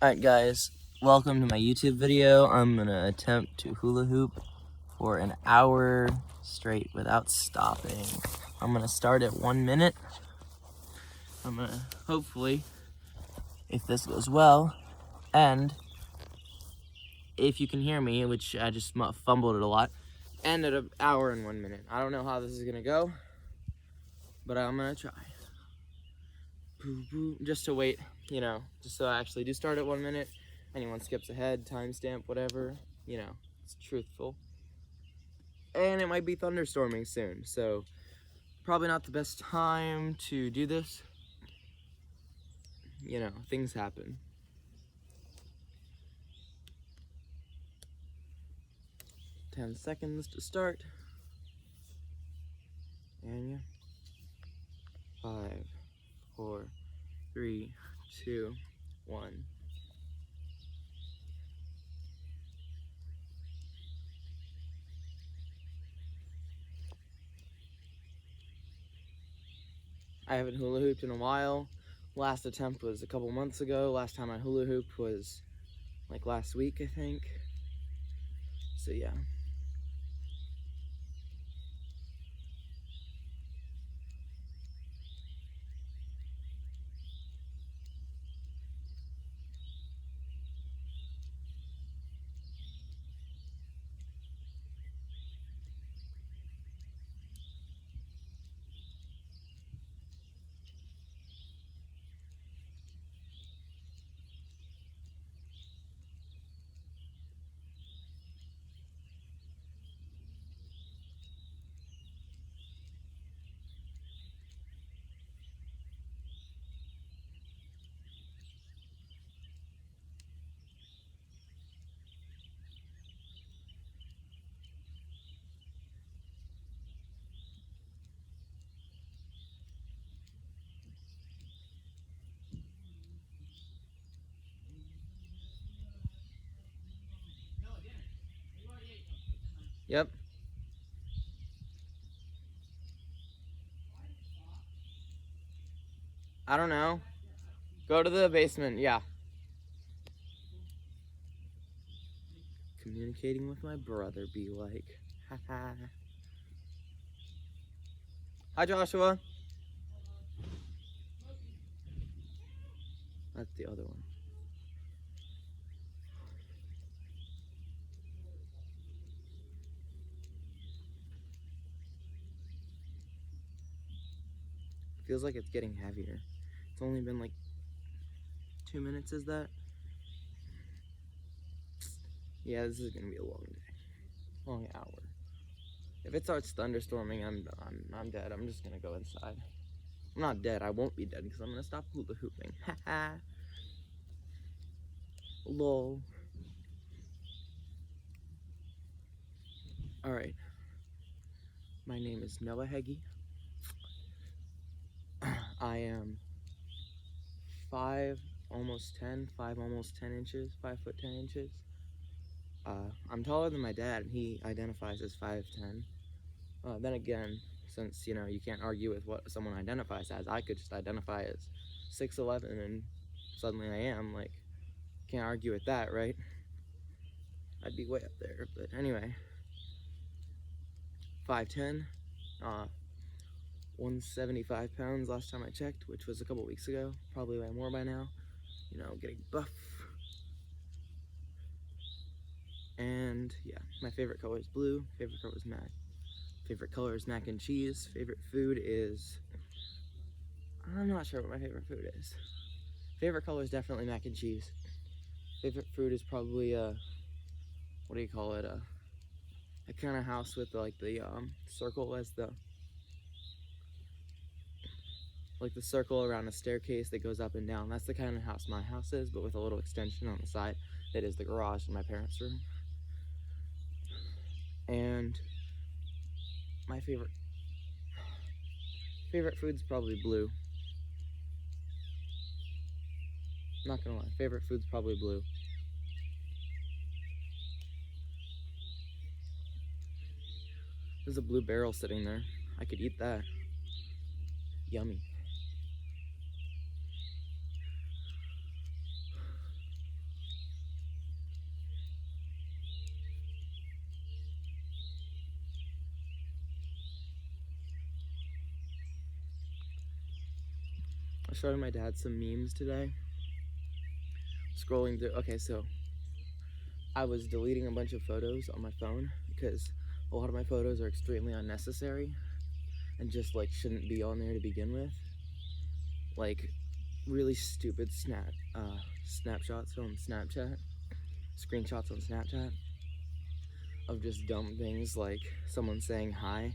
Alright guys, welcome to my YouTube video. I'm gonna attempt to hula hoop for an hour straight without stopping. I'm gonna start at 1 minute. I'm gonna, hopefully, if this goes well, and if you can hear me, which I just fumbled it a lot, end at an hour and 1 minute. I don't know how this is gonna go, but I'm gonna try. Just to wait, just so I actually do start at 1 minute. Anyone skips ahead, timestamp, whatever, it's truthful. And it might be thunderstorming soon, so probably not the best time to do this. Things happen. Ten seconds to start. And yeah. 5, 4, 3, 2, 1. I haven't hula hooped in a while. Last attempt was a couple months ago. Last time I hula hooped was like last week, I think. So yeah. Yep. I don't know. Go to the basement, yeah. Communicating with my brother be like. Hi, Joshua. That's the other one. Feels like it's getting heavier. It's only been like 2 minutes, is that? Yeah, this is gonna be a long day. Long hour. If it starts thunderstorming, I'm dead. I'm just gonna go inside. I'm not dead. I won't be dead because I'm gonna stop hula hooping. Haha. Lol. Alright. My name is Noah Heggie. I am 5 almost 10 inches, 5 foot 10 inches. I'm taller than my dad, and he identifies as 5'10". Then again, since you can't argue with what someone identifies as, I could just identify as 6'11", and suddenly I am like, can't argue with that, right? I'd be way up there, but anyway, 5'10", 175 pounds last time I checked, which was a couple weeks ago. Probably way more by now. Getting buff. And yeah, my favorite color is blue. Favorite color is mac and cheese. Favorite food is, I'm not sure what my favorite food is. Favorite color is definitely mac and cheese. Favorite food is probably what do you call it? A kind of house with like the circle as the circle around a staircase that goes up and down. That's the kind of house my house is, but with a little extension on the side that is the garage in my parents' room. And my favorite food's probably blue. Not gonna lie, favorite food's probably blue. There's a blue barrel sitting there. I could eat that. Yummy. was showing my dad some memes today. Scrolling through, okay, so I was deleting a bunch of photos on my phone because a lot of my photos are extremely unnecessary and just like shouldn't be on there to begin with. Like really stupid snapshots on Snapchat, screenshots on Snapchat of just dumb things like someone saying hi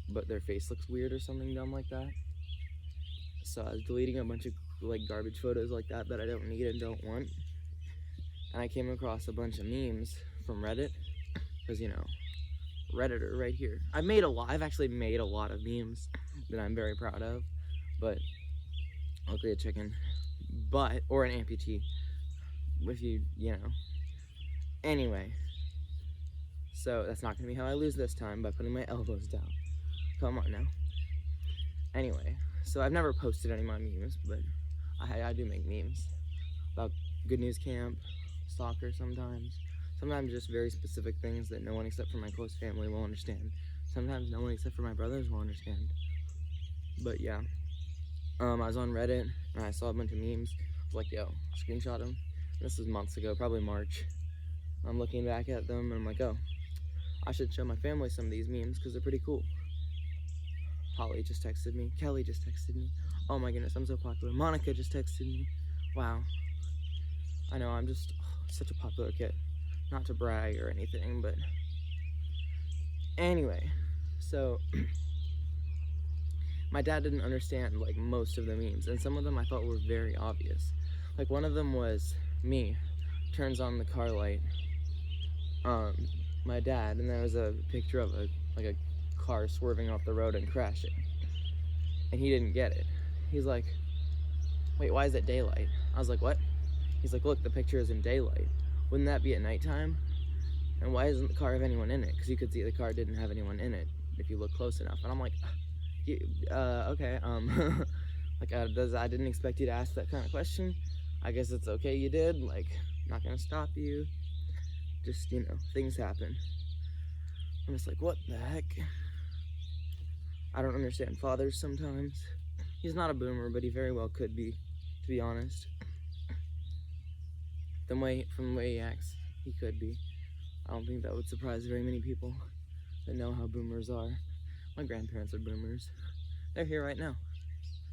but their face looks weird or something dumb like that. So I was deleting a bunch of like garbage photos like that I don't need and don't want. And I came across a bunch of memes from Reddit, because you know, Redditor right here. I've actually made a lot of memes that I'm very proud of, but I'll create a chicken, or an amputee, if you know. Anyway, so that's not gonna be how I lose this time, by putting my elbows down. Come on now. Anyway, so I've never posted any of my memes, but I do make memes about Good News Camp, soccer sometimes just very specific things that no one except for my close family will understand. Sometimes no one except for my brothers will understand. But yeah, I was on Reddit and I saw a bunch of memes. I was like, yo, screenshot them. This was months ago, probably March. I'm looking back at them and I'm like, oh, I should show my family some of these memes because they're pretty cool. Holly just texted me. Kelly just texted me. Oh my goodness, I'm so popular. Monica just texted me. Wow. I know, I'm just such a popular kid. Not to brag or anything, but anyway, so my dad didn't understand like most of the memes, and some of them I thought were very obvious. Like one of them was me turns on the car light, my dad, and there was a picture of a car swerving off the road and crashing, and he didn't get it. He's like, wait, why is it daylight? I was like, what? He's like, look, the picture is in daylight. Wouldn't that be at nighttime? And why doesn't the car have anyone in it? Because you could see the car didn't have anyone in it if you look close enough. And I'm like, okay, like I didn't expect you to ask that kind of question. I guess it's okay you did. Like, not gonna stop you. Just, you know, things happen. I'm just like, what the heck? I don't understand fathers sometimes. He's not a boomer, but he very well could be, to be honest. From the way he acts, he could be. I don't think that would surprise very many people that know how boomers are. My grandparents are boomers. They're here right now.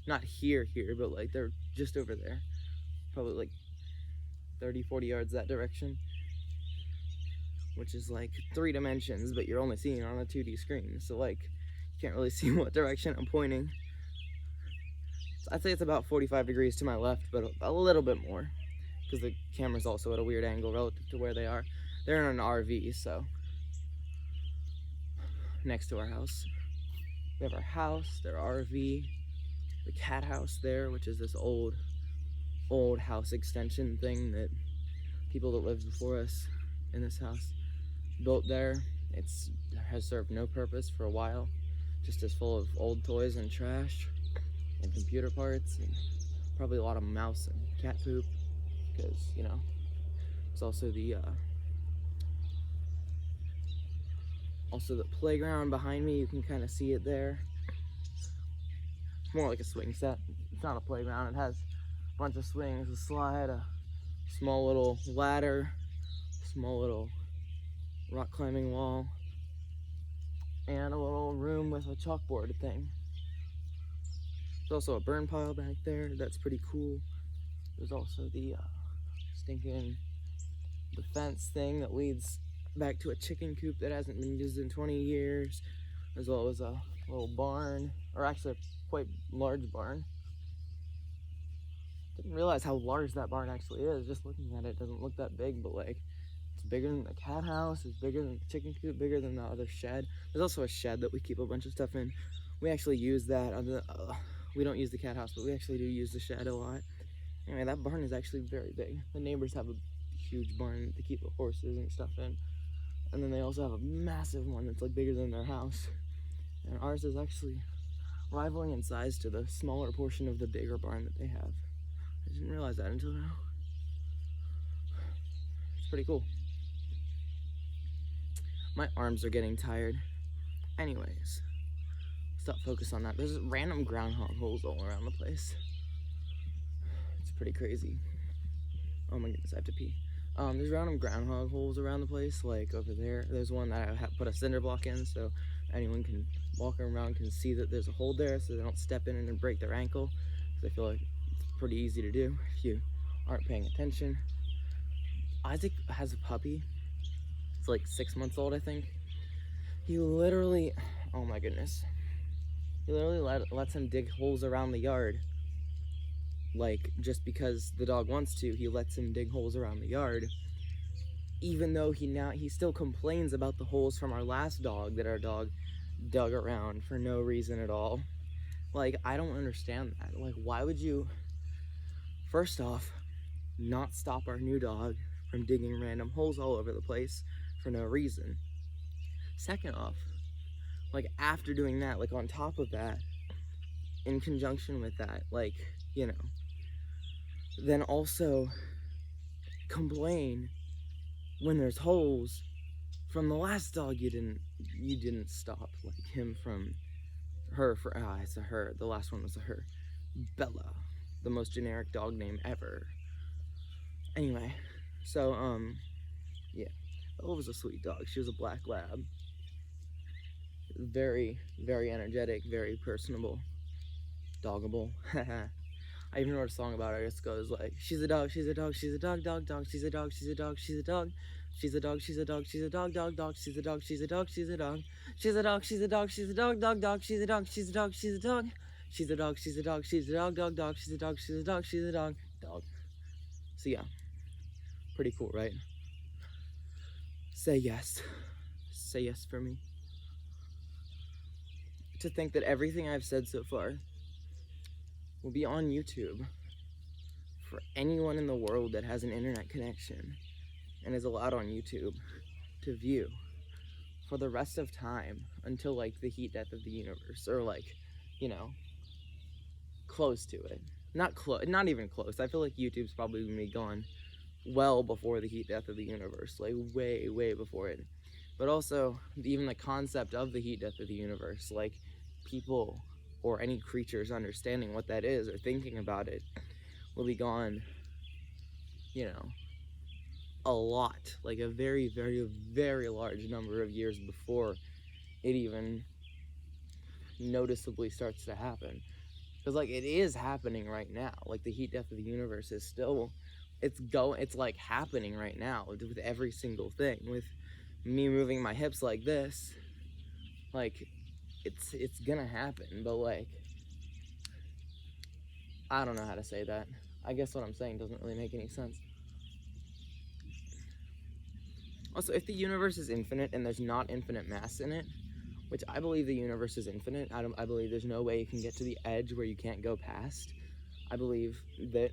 Not here, but like they're just over there. Probably like 30, 40 yards that direction. Which is like 3 dimensions, but you're only seeing it on a 2D screen. So like, you can't really see what direction I'm pointing. I'd say it's about 45 degrees to my left, but a little bit more. Because the camera's also at a weird angle relative to where they are. They're in an RV, so next to our house. We have our house, their RV, the cat house there, which is this old house extension thing that people that lived before us in this house built there. It has served no purpose for a while, just as full of old toys and trash and computer parts and probably a lot of mouse and cat poop. Because, you know, it's also the playground behind me. You can kind of see it there. It's more like a swing set. It's not a playground. It has a bunch of swings, a slide, a small little ladder, small little rock climbing wall, and a little room with a chalkboard thing. There's also a burn pile back there. That's pretty cool. There's also the the fence thing that leads back to a chicken coop that hasn't been used in 20 years, as well as a little barn, or actually a quite large barn. Didn't realize how large that barn actually is. Just looking at it, doesn't look that big, but like it's bigger than the cat house, it's bigger than the chicken coop, bigger than the other shed. There's also a shed that we keep a bunch of stuff in. We actually use that on the we don't use the cat house, but we actually do use the shed a lot. Anyway, that barn is actually very big. The neighbors have a huge barn to keep the horses and stuff in. And then they also have a massive one that's like bigger than their house. And ours is actually rivaling in size to the smaller portion of the bigger barn that they have. I didn't realize that until now. It's pretty cool. My arms are getting tired. Anyways, stop focus on that. There's random groundhog holes all around the place. pretty crazy. Oh my goodness, I have to pee. There's random groundhog holes around the place, like over there. There's one that I put a cinder block in, so anyone can walk around can see that there's a hole there, so they don't step in it and break their ankle. Because I feel like it's pretty easy to do if you aren't paying attention. Isaac has a puppy. It's like 6 months old, I think. He literally, oh my goodness. He literally lets him dig holes around the yard. Like, just because the dog wants to, he lets him dig holes around the yard. Even though he still complains about the holes from our last dog that our dog dug around for no reason at all. Like, I don't understand that. Like, why would you, first off, not stop our new dog from digging random holes all over the place for no reason? Second off, like, after doing that, like, on top of that, in conjunction with that, like, you know, then also complain when there's holes from the last dog you didn't stop, like him from her, it's a her, the last one was a her, Bella, the most generic dog name ever. Anyway, so yeah, Bella was a sweet dog. She was a black lab, very, very energetic, very personable, doggable. I even wrote a song about her. It just goes like, she's a dog, she's a dog, she's a dog, dog, dog, she's a dog, she's a dog, she's a dog, she's a dog, she's a dog, she's a dog, dog, dog, she's a dog, she's a dog, she's a dog, she's a dog, she's a dog, she's a dog, dog, dog, she's a dog, she's a dog, she's a dog, she's a dog, she's a dog, she's a dog, dog, dog, she's a dog, she's a dog, she's a dog, dog. So yeah, pretty cool, right? Say yes. Say yes for me. To think that everything I've said so far will be on YouTube for anyone in the world that has an internet connection and is allowed on YouTube to view for the rest of time until like the heat death of the universe, or like, you know, close to it. Not even close. I feel like YouTube's probably gonna be gone well before the heat death of the universe, like way, way before it. But also, even the concept of the heat death of the universe, like people or any creatures understanding what that is or thinking about it, will be gone, you know, a lot, like a very, very, very large number of years before it even noticeably starts to happen. Because like it is happening right now. Like the heat death of the universe is still, it's like happening right now with every single thing. With me moving my hips like this, like it's gonna happen. But like, I don't know how to say that. I guess what I'm saying doesn't really make any sense. Also, if the universe is infinite and there's not infinite mass in it, which I believe the universe is infinite, I believe there's no way you can get to the edge where you can't go past. I believe that,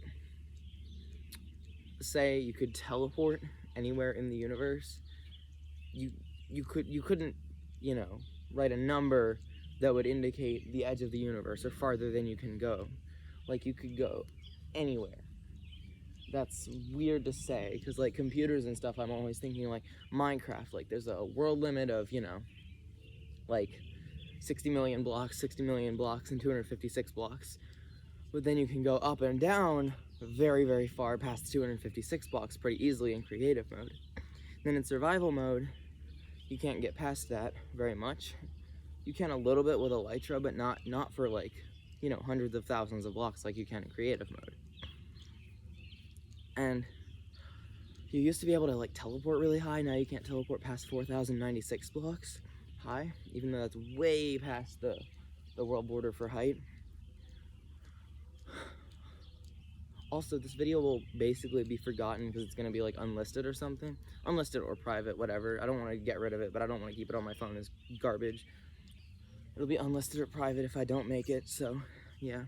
say you could teleport anywhere in the universe, you couldn't, you know, write a number that would indicate the edge of the universe or farther than you can go. Like you could go anywhere. That's weird to say, because like computers and stuff, I'm always thinking like Minecraft, like there's a world limit of, you know, like 60 million blocks, and 256 blocks. But then you can go up and down very, very far past 256 blocks pretty easily in creative mode. Then in survival mode, you can't get past that very much. You can a little bit with Elytra, but not for like, you know, hundreds of thousands of blocks like you can in creative mode. And you used to be able to like teleport really high. Now you can't teleport past 4,096 blocks high, even though that's way past the world border for height. Also, this video will basically be forgotten because it's going to be like unlisted or something. Unlisted or private, whatever. I don't want to get rid of it, but I don't want to keep it on my phone as garbage. It'll be unlisted or private if I don't make it, so yeah.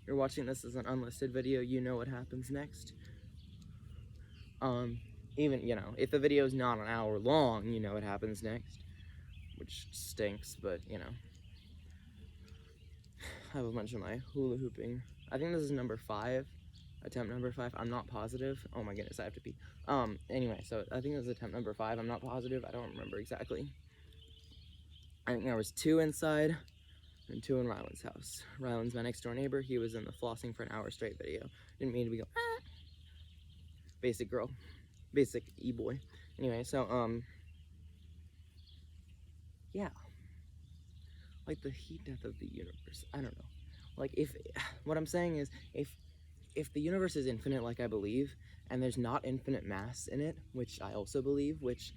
You're watching this as an unlisted video, you know what happens next. Even, you know, if the video is not an hour long, you know what happens next. Which stinks, but, you know. I have a bunch of my hula hooping. I think this is number 5. Attempt number 5. I'm not positive. Oh my goodness, I have to pee. Anyway, so I think this is attempt number 5. I'm not positive. I don't remember exactly. I think there was 2 inside. and 2 in Ryland's house. Ryland's my next door neighbor. He was in the flossing for an hour straight video. Didn't mean to be going, ah. Basic girl, basic e-boy. Anyway, so, yeah. Like the heat death of the universe. I don't know. Like what I'm saying is, if the universe is infinite, like I believe, and there's not infinite mass in it, which I also believe, which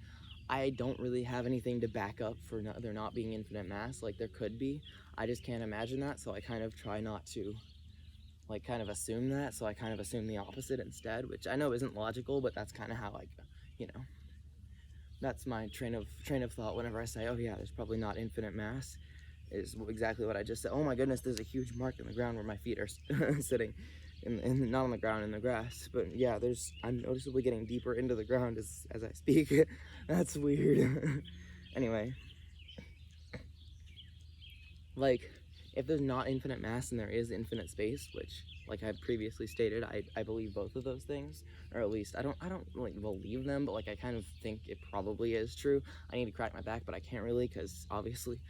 I don't really have anything to back up for there not being infinite mass. Like there could be, I just can't imagine that, so I kind of try not to like kind of assume that, so I kind of assume the opposite instead, which I know isn't logical, but that's kind of how I, you know, that's my train of thought whenever I say, oh yeah, there's probably not infinite mass, is exactly what I just said. Oh my goodness, there's a huge mark in the ground where my feet are sitting, and not on the ground, in the grass. But yeah, I'm noticeably getting deeper into the ground as I speak. That's weird. Anyway, like, if there's not infinite mass and there is infinite space, which, like I previously stated, I believe both of those things, or at least I don't like believe them, but like I kind of think it probably is true. I need to crack my back, but I can't really, because obviously,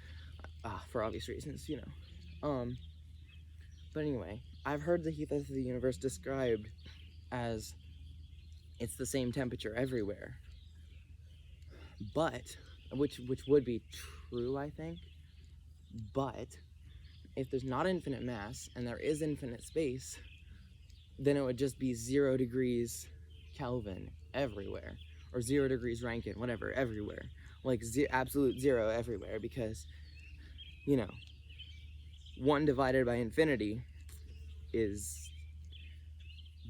for obvious reasons, you know. But anyway, I've heard the heat death of the universe described as it's the same temperature everywhere, but which would be true, I think. But if there's not infinite mass and there is infinite space, then it would just be 0 degrees Kelvin everywhere, or 0 degrees Rankine, whatever, everywhere. Like absolute zero everywhere, because, you know, 1 divided by infinity is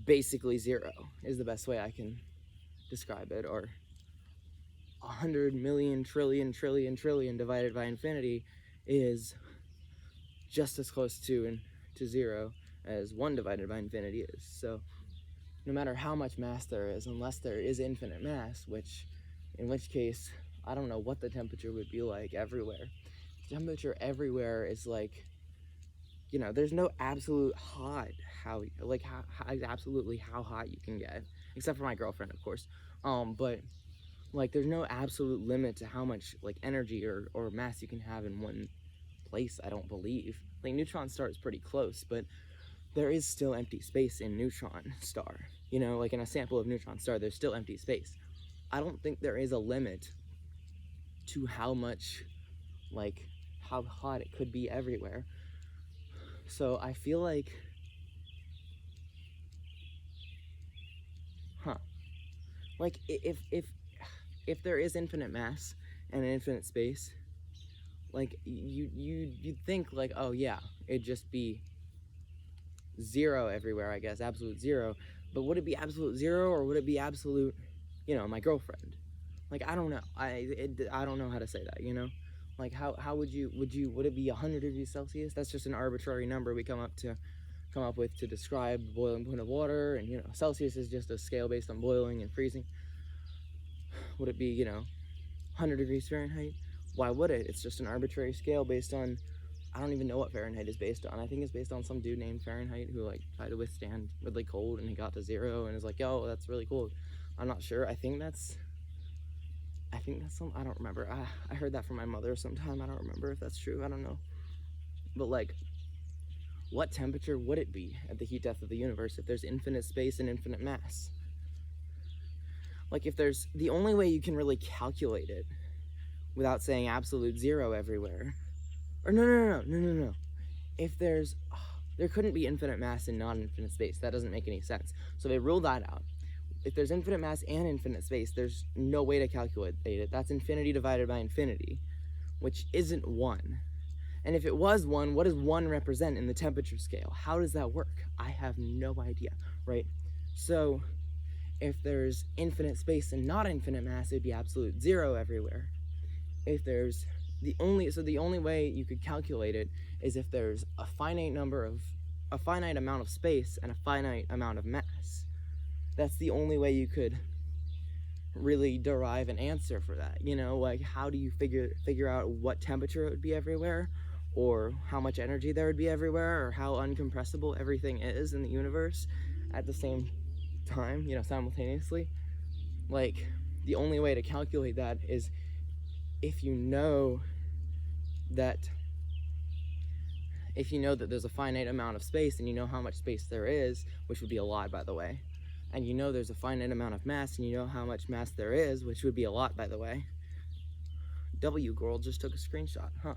basically 0, is the best way I can describe it. Or 100 million trillion divided by infinity is just as close to 0 as 1 divided by infinity is. So no matter how much mass there is, unless there is infinite mass, in which case I don't know what the temperature would be like everywhere. The temperature everywhere is like, you know, there's no absolute hot, absolutely how hot you can get, except for my girlfriend, of course. But like there's no absolute limit to how much like energy or mass you can have in one place, I don't believe. Like neutron star is pretty close, but there is still empty space in neutron star. You know, like in a sample of neutron star, there's still empty space. I don't think there is a limit to how much, like, how hot it could be everywhere. So I feel like, like if there is infinite mass and infinite space, like you'd think like, oh yeah, it'd just be 0 everywhere, I guess, absolute 0. But would it be absolute 0, or would it be absolute, you know, my girlfriend? Like, I don't know. I don't know how to say that, you know? Like, how would it be 100 degrees Celsius? That's just an arbitrary number we come up with to describe the boiling point of water, and, you know, Celsius is just a scale based on boiling and freezing. Would it be, you know, 100 degrees Fahrenheit? Why would it? It's just an arbitrary scale based on, I don't even know what Fahrenheit is based on. I think it's based on some dude named Fahrenheit who like tried to withstand really cold, and he got to 0 and is like, yo, that's really cold. I'm not sure. I think that's some, I don't remember. I heard that from my mother sometime. I don't remember if that's true. I don't know. But like, what temperature would it be at the heat death of the universe if there's infinite space and infinite mass? Like, if there's, the only way you can really calculate it without saying absolute 0 everywhere, or no. If there couldn't be infinite mass and non-infinite space. That doesn't make any sense. So they ruled that out. If there's infinite mass and infinite space, there's no way to calculate it. That's infinity divided by infinity, which isn't 1. And if it was 1, what does 1 represent in the temperature scale? How does that work? I have no idea, right? So if there's infinite space and not infinite mass, it'd be absolute 0 everywhere. If there's the only way you could calculate it is if there's a finite amount of space and a finite amount of mass. That's the only way you could really derive an answer for that. You know, like, how do you figure out what temperature it would be everywhere, or how much energy there would be everywhere, or how uncompressible everything is in the universe at the same time, you know, simultaneously? Like, the only way to calculate that is if you know that if you know that there's a finite amount of space and you know how much space there is, which would be a lot, by the way, and you know there's a finite amount of mass and you know how much mass there is, which would be a lot, by the way. W girl just took a screenshot, huh?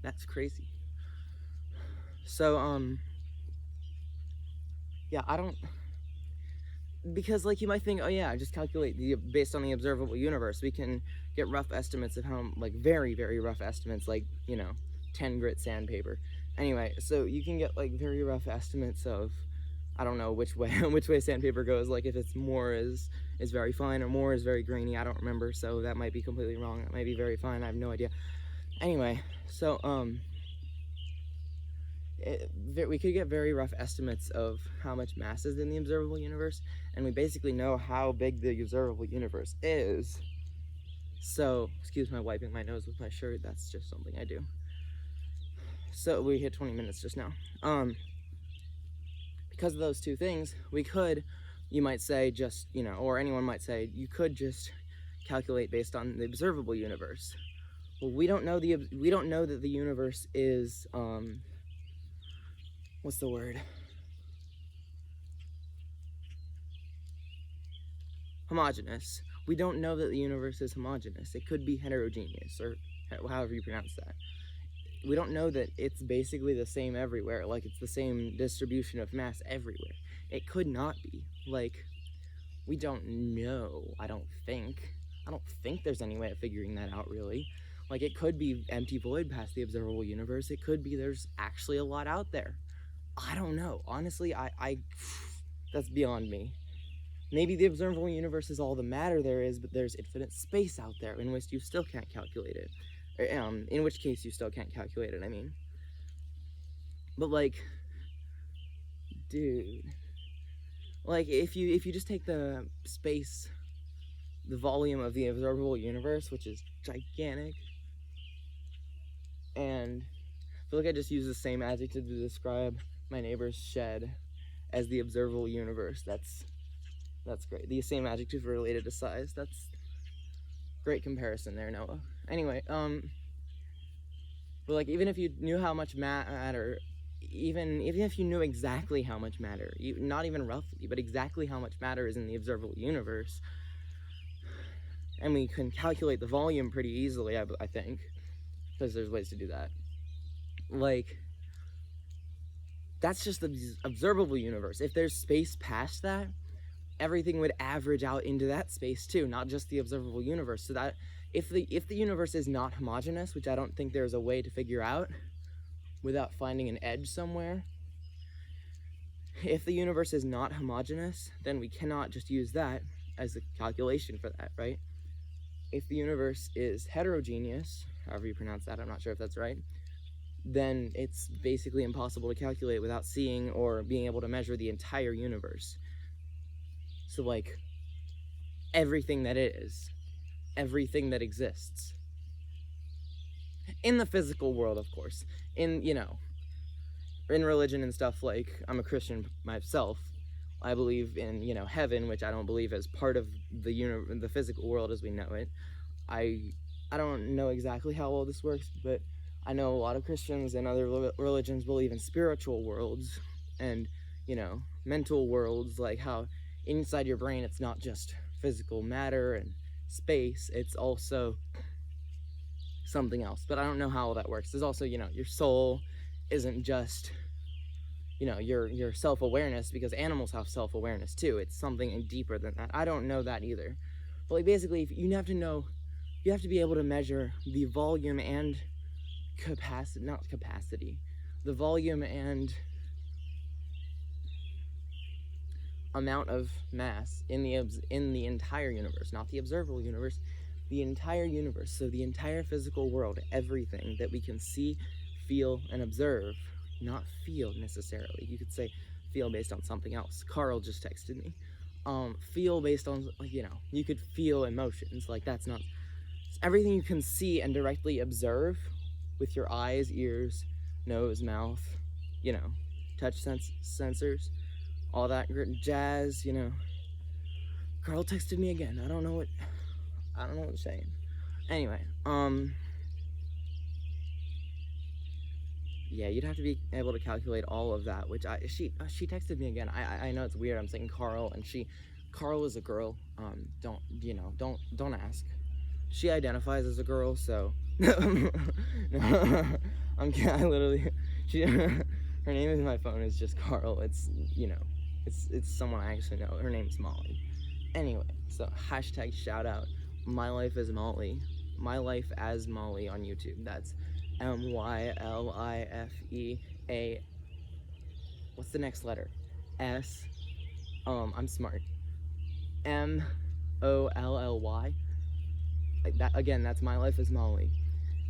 That's crazy. So, yeah, I don't, because like you might think, oh yeah, just calculate based on the observable universe. We can get rough estimates of how, like very, very rough estimates, like, 10 grit sandpaper. Anyway, so you can get like very rough estimates of, I don't know which way which way sandpaper goes, like if it's more is very fine or more is very grainy, I don't remember, so that might be completely wrong. It might be very fine, I have no idea. Anyway, so we could get very rough estimates of how much mass is in the observable universe, and we basically know how big the observable universe is. So, excuse my wiping my nose with my shirt, that's just something I do. So we hit 20 minutes just now. Because of those two things, we could, you might say, just, or anyone might say, you could just calculate based on the observable universe. Well, we don't know that the universe is, what's the word? Homogeneous. We don't know that the universe is homogeneous. It could be heterogeneous, or however you pronounce that. We don't know that it's basically the same everywhere, like it's the same distribution of mass everywhere. It could not be. Like, we don't know, I don't think there's any way of figuring that out, really. Like, it could be empty void past the observable universe. It could be there's actually a lot out there. I don't know. Honestly, I that's beyond me. Maybe the observable universe is all the matter there is, but there's infinite space out there in which you still can't calculate it. In which case you still can't calculate it, I mean. But like, dude, like if you just take the space, the volume of the observable universe, which is gigantic, and I feel like I just used the same adjective to describe my neighbor's shed as the observable universe. That's great. The same adjective related to size. That's great comparison there, Noah. Anyway, but like, even if you knew how much matter, even if you knew exactly how much matter, not even roughly, but exactly how much matter is in the observable universe, and we can calculate the volume pretty easily, I think, because there's ways to do that. Like, that's just the observable universe. If there's space past that, everything would average out into that space too, not just the observable universe. So that if the universe is not homogeneous, which I don't think there's a way to figure out without finding an edge somewhere, if the universe is not homogeneous, then we cannot just use that as a calculation for that, right? If the universe is heterogeneous, however you pronounce that, I'm not sure if that's right, then it's basically impossible to calculate without seeing or being able to measure the entire universe. So like, everything that is, everything that exists. In the physical world, of course. In religion and stuff, like, I'm a Christian myself. I believe in, heaven, which I don't believe as part of the physical world as we know it. I don't know exactly how well this works, but I know a lot of Christians and other religions believe in spiritual worlds and, mental worlds, like how inside your brain it's not just physical matter and space, it's also something else. But I don't know how all that works. There's also, your soul isn't just, your self-awareness, because animals have self-awareness too. It's something deeper than that. I don't know that either. But like, basically, you have to be able to measure the volume and the volume and amount of mass in the entire universe, not the observable universe, the entire universe. So the entire physical world, everything that we can see, feel, and observe. Not feel necessarily. You could say feel based on something else. Carl just texted me. Feel based on, you could feel emotions. Like, that's not everything you can see and directly observe with your eyes, ears, nose, mouth, touch sensors, all that jazz, Carl texted me again. I don't know what to say. Anyway, yeah, you'd have to be able to calculate all of that, which she texted me again. I know it's weird. I'm saying Carl, and Carl is a girl. Don't ask. She identifies as a girl, so no, I literally her name in my phone is just Carl. It's it's someone I actually know. Her name's Molly. Anyway, so hashtag shout out my life as Molly. My life as Molly on YouTube. That's MYLIFEA. What's the next letter? S. I'm smart. MOLLY. Like that again. That's my life as Molly.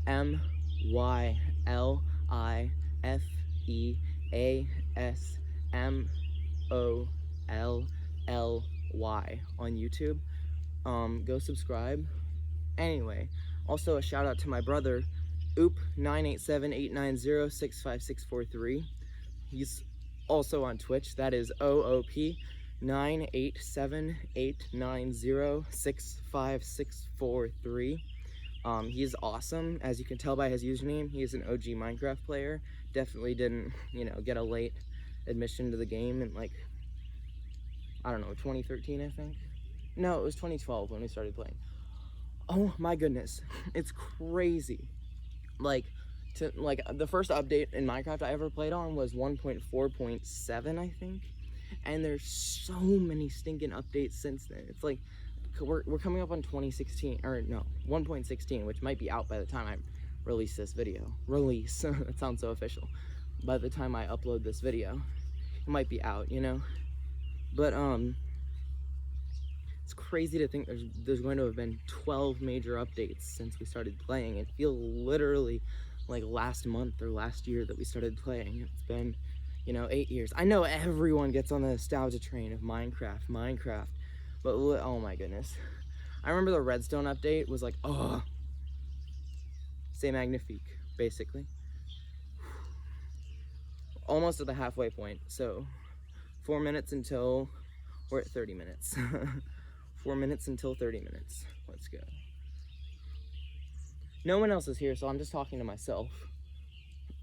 MYLIFEASMOLLY on YouTube. Go subscribe. Anyway, also a shout out to my brother, Oop98789065643. He's also on Twitch. That is OOP98789065643. He's awesome, as you can tell by his username. He is an OG Minecraft player. Definitely didn't, get a late admission to the game in, like, I don't know, 2013, I think? No, it was 2012 when we started playing. Oh my goodness, it's crazy. Like, the first update in Minecraft I ever played on was 1.4.7, I think. And there's so many stinking updates since then. It's like, we're coming up on 2016, or no, 1.16, which might be out by the time I release this video. Release, that sounds so official. By the time I upload this video, it might be out, But, it's crazy to think there's going to have been 12 major updates since we started playing. It feels literally like last month or last year that we started playing. It's been, 8 years. I know everyone gets on the nostalgia train of Minecraft, but oh my goodness. I remember the Redstone update was like, oh, c'est magnifique, basically. Almost at the halfway point, so 4 minutes until we're at 30 minutes. 4 minutes until 30 minutes. Let's go. No one else is here, so I'm just talking to myself.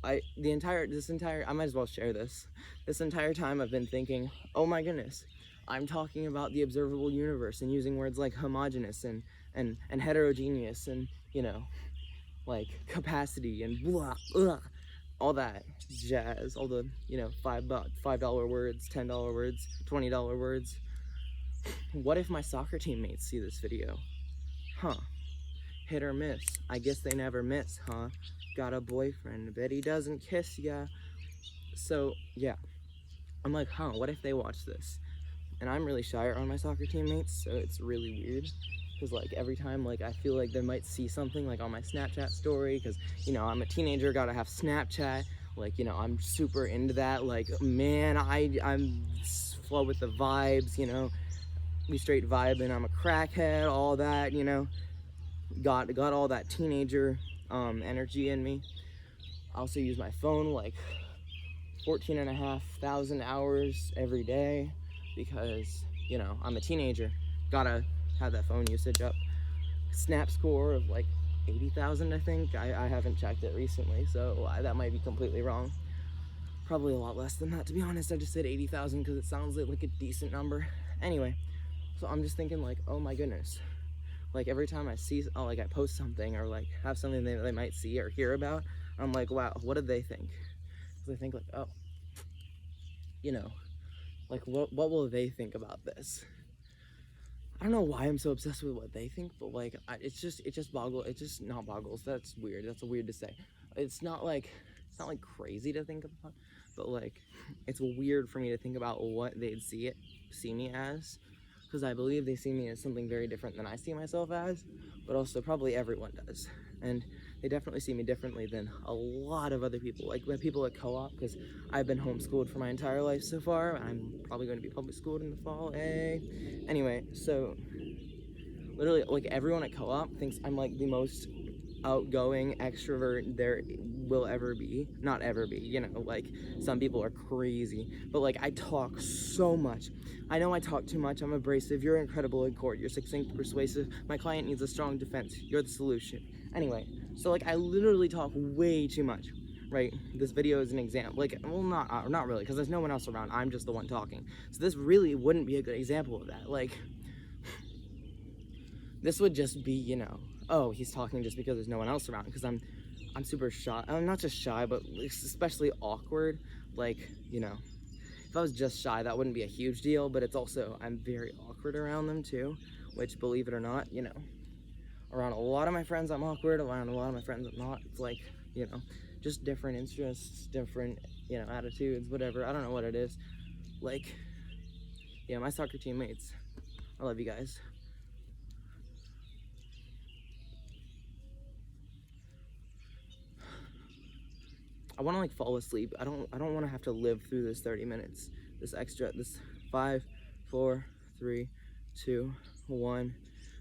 I might as well share this. This entire time I've been thinking, oh my goodness, I'm talking about the observable universe and using words like homogeneous and heterogeneous and, like capacity and blah, blah, all that jazz, all the, $5 words, $10 words, $20 words. What if my soccer teammates see this video? Huh. Hit or miss. I guess they never miss, huh? Got a boyfriend, bet he doesn't kiss ya. So, yeah. I'm like, huh, what if they watch this? And I'm really shy around my soccer teammates, so it's really weird. Because, like, every time, like, I feel like they might see something, like, on my Snapchat story. Because, I'm a teenager, gotta have Snapchat. Like, I'm super into that. Like, man, I'm flow with the vibes, be straight vibing. I'm a crackhead, all that, got all that teenager energy in me. I also use my phone like 14,500 hours every day because I'm a teenager, gotta have that phone usage up. Snap score of like 80,000, I think. I haven't checked it recently, so that might be completely wrong. Probably a lot less than that, to be honest. I just said 80,000 because it sounds like a decent number. Anyway, so I'm just thinking like, oh my goodness. Like every time I see, I post something or like have something they might see or hear about, I'm like, wow, what did they think? Because I think like, oh, like what will they think about this? I don't know why I'm so obsessed with what they think, but like, it just not boggles. That's weird. That's weird to say. It's not like crazy to think about, but like, it's weird for me to think about what they'd see me as. Because I believe they see me as something very different than I see myself as, but also probably everyone does. And they definitely see me differently than a lot of other people, like when people at co-op, because I've been homeschooled for my entire life so far. I'm probably going to be public schooled in the fall, Anyway, so literally, like everyone at co-op thinks I'm like the most outgoing extrovert there will ever be. Not ever be, like some people are crazy, but like I talk so much. I know I talk too much. I'm abrasive. You're incredible in court. You're succinct, persuasive. My client needs a strong defense. You're the solution. Anyway, so like I literally talk way too much. right? This video is an example. Like, well, not really, because there's no one else around. I'm just the one talking. So this really wouldn't be a good example of that. Like, this would just be, you know, oh, he's talking just because there's no one else around. Because I'm super shy. I'm not just shy, but especially awkward. Like, you know, if I was just shy, that wouldn't be a huge deal. But it's also, I'm very awkward around them too. Which, believe it or not, you know, around a lot of my friends I'm awkward, around a lot of my friends I'm not. It's like, you know, just different interests, different, you know, attitudes, whatever. I don't know what it is. Like, yeah, my soccer teammates, I love you guys. I want to like fall asleep. I don't want to have to live through this 30 minutes. This 5, 4, 3, 2, 1.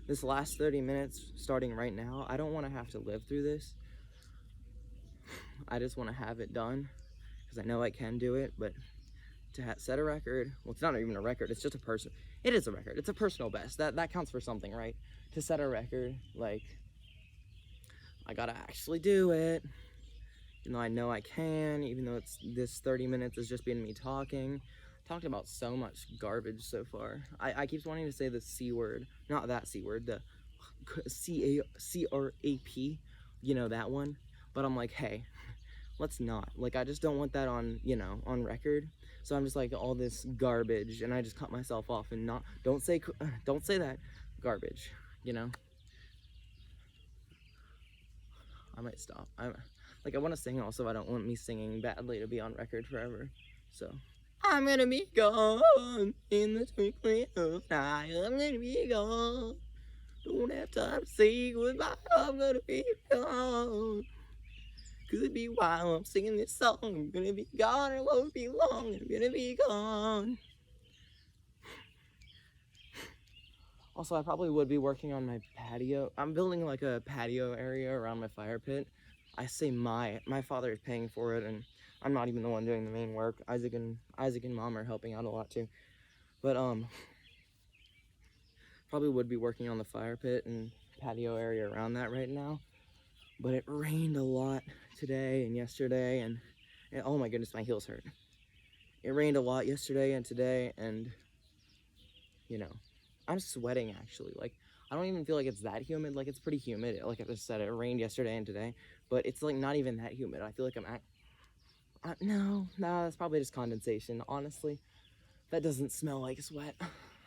This last 30 minutes starting right now, I don't want to have to live through this. I just want to have it done because I know I can do it, but to set a record, well, it's not even a record, it's just it is a record, it's a personal best, that counts for something, right? To set a record, like, I gotta actually do it, even though I know I can, even though this 30 minutes is just been me talking. Talked about so much garbage so far. I keep wanting to say the C word, not that C word, the CRAP, you know, that one, but I'm like, hey, let's not. Like, I just don't want that on, you know, on record. So I'm just like, all this garbage, and I just cut myself off and don't say that garbage, you know. I might stop. I want to sing also. I don't want me singing badly to be on record forever. So I'm gonna be gone in the twinkling of an eye. I'm gonna be gone. Don't have time to say goodbye. I'm gonna be gone. Could be while I'm singing this song. I'm gonna be gone. It won't be long. I'm gonna be gone. Also, I probably would be working on my patio. I'm building like a patio area around my fire pit. I say my father is paying for it, and I'm not even the one doing the main work. Isaac and Mom are helping out a lot too. But probably would be working on the fire pit and patio area around that right now. But it rained a lot today and yesterday, and oh my goodness, my heels hurt. It rained a lot yesterday and today, and you know, I'm sweating actually. Like, I don't even feel like it's that humid. Like, it's pretty humid. Like I just said, it rained yesterday and today, but it's like not even that humid. I feel like no, that's probably just condensation. Honestly, that doesn't smell like sweat.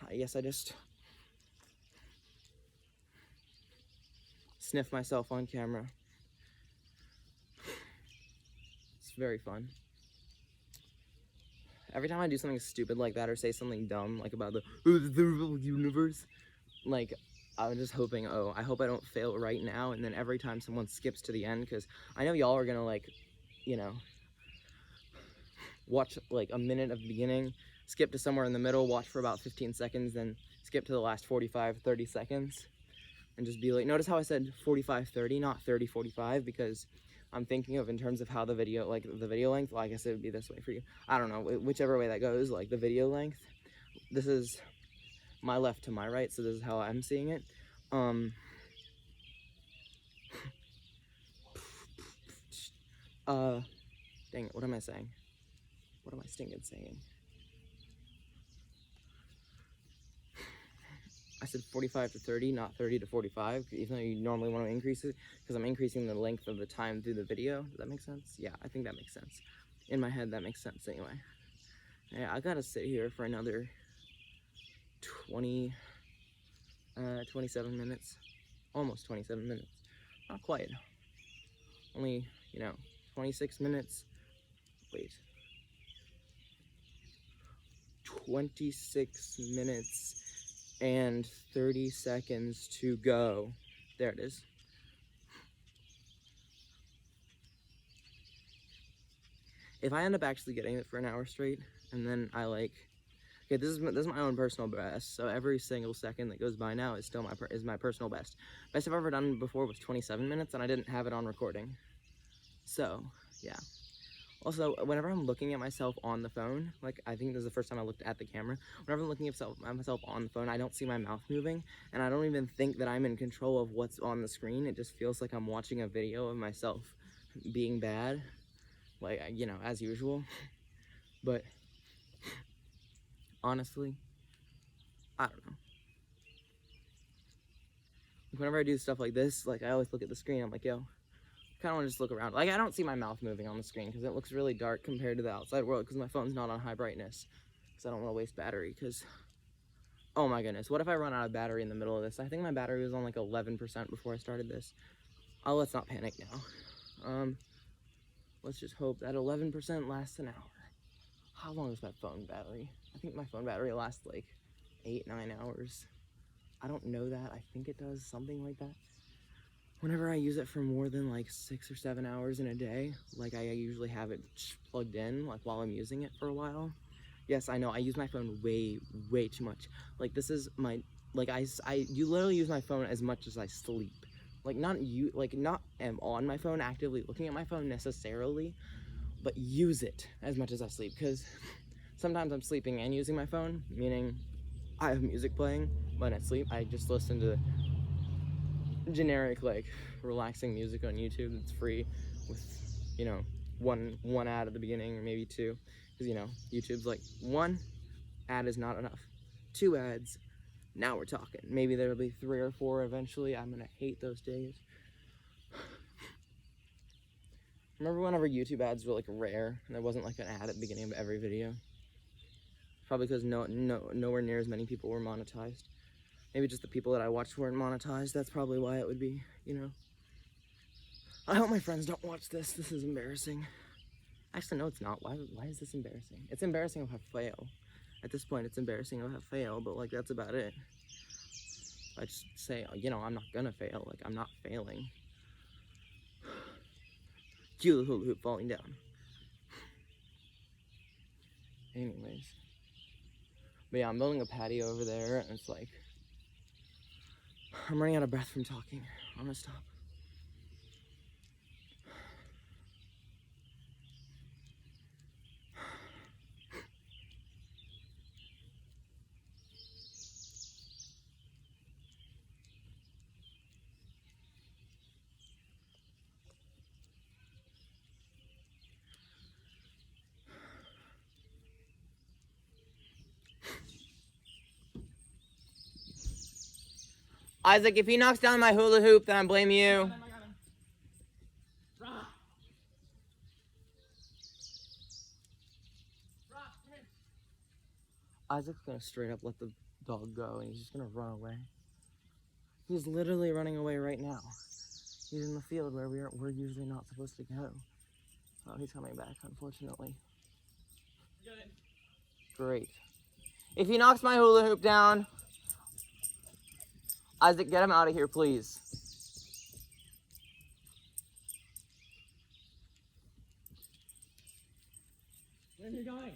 I guess I just sniff myself on camera. It's very fun. Every time I do something stupid like that or say something dumb, like about the universe, like, I'm just hoping, oh, I hope I don't fail right now, and then every time someone skips to the end, because I know y'all are gonna, like, you know, watch, like, a minute of the beginning, skip to somewhere in the middle, watch for about 15 seconds, then skip to the last 45, 30 seconds, and just be like, notice how I said 45, 30, not 30, 45, because I'm thinking of in terms of how the video, like, the video length, well, I guess it would be this way for you. I don't know, whichever way that goes, like, the video length. This is my left to my right, so this is how I'm seeing it. Dang it, what am I saying? What am I stinking saying? I said 45 to 30, not 30 to 45, even though you normally want to increase it, because I'm increasing the length of the time through the video. Does that make sense? Yeah, I think that makes sense. In my head, that makes sense anyway. Yeah, I gotta sit here for another 27 minutes. Almost 27 minutes. Not quite. Only, you know, 26 minutes. Wait. 26 minutes and 30 seconds to go. There it is. If I end up actually getting it for an hour straight, and then I like, okay, this is my own personal best. So every single second that goes by now is still my personal best. Best I've ever done before was 27 minutes, and I didn't have it on recording. So yeah. Also, whenever I'm looking at myself on the phone, like, I think this is the first time I looked at the camera, whenever I'm looking at myself on the phone, I don't see my mouth moving, and I don't even think that I'm in control of what's on the screen. It just feels like I'm watching a video of myself being bad. like, you know, as usual. But honestly, I don't know. Whenever I do stuff like this, like, I always look at the screen. I'm like, yo, kind of want to just look around. Like, I don't see my mouth moving on the screen because it looks really dark compared to the outside world because my phone's not on high brightness because I don't want to waste battery because, oh my goodness, what if I run out of battery in the middle of this? I think my battery was on like 11% before I started this. Oh, let's not panic now. Let's just hope that 11% lasts an hour. How long is my phone battery? I think my phone battery lasts like 8-9 hours. I don't know that. I think it does, something like that. Whenever I use it for more than like 6 or 7 hours in a day, like I usually have it plugged in like while I'm using it for a while. Yes, I know, I use my phone way too much. Like this is my, like you literally use my phone as much as I sleep. Like not am on my phone actively looking at my phone necessarily, but use it as much as I sleep because sometimes I'm sleeping and using my phone, meaning I have music playing when I sleep. I just listen to generic like relaxing music on YouTube that's free with, you know, one ad at the beginning or maybe two, because you know YouTube's like 1 ad is not enough, 2 ads, now we're talking. Maybe there'll be 3 or 4 eventually. I'm gonna hate those days. Remember whenever YouTube ads were like rare and there wasn't like an ad at the beginning of every video? Probably because nowhere near as many people were monetized. Maybe just the people that I watched weren't monetized. That's probably why it would be, you know. I hope my friends don't watch this. This is embarrassing. Actually, no, it's not. Why is this embarrassing? It's embarrassing if I fail. At this point, it's embarrassing if I fail, but like that's about it. I just say, you know, I'm not gonna fail. Like I'm not failing. Hula hoop falling down. Anyways. But yeah, I'm building a patio over there, and it's like, I'm running out of breath from talking. I'm gonna stop. Isaac, if he knocks down my hula hoop, then I blame you. Isaac's gonna straight up let the dog go and he's just gonna run away. He's literally running away right now. He's in the field where we're usually not supposed to go. Oh, he's coming back, unfortunately. Good. Great. If he knocks my hula hoop down, Isaac, get him out of here, please. Where are you going?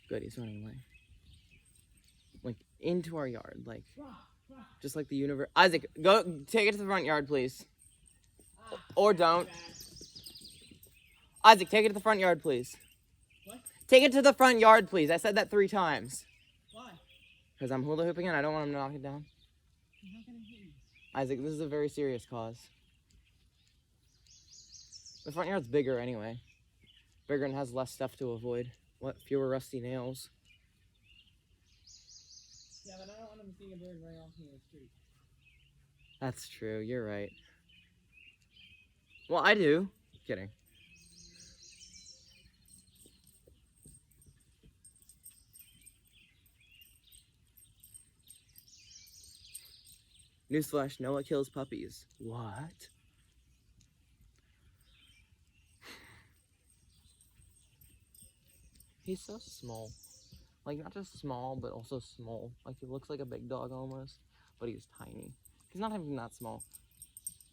Good, he's running away. Like, into our yard, like, just like the universe. Isaac, go, take it to the front yard, please. Or don't. Isaac, take it to the front yard, please. What? Take it to the front yard, please. I said that 3 times. Why? Because I'm hula hooping and I don't want him to knock it down. He's not gonna hit you. Isaac, this is a very serious cause. The front yard's bigger anyway. Bigger and has less stuff to avoid. What? Fewer rusty nails. Yeah, but I don't want him seeing a bird very often in the street. That's true, you're right. Well, I do. Kidding. Newsflash, Noah kills puppies. What? He's so small. Like, not just small, but also small. Like, he looks like a big dog almost, but he's tiny. He's not even that small.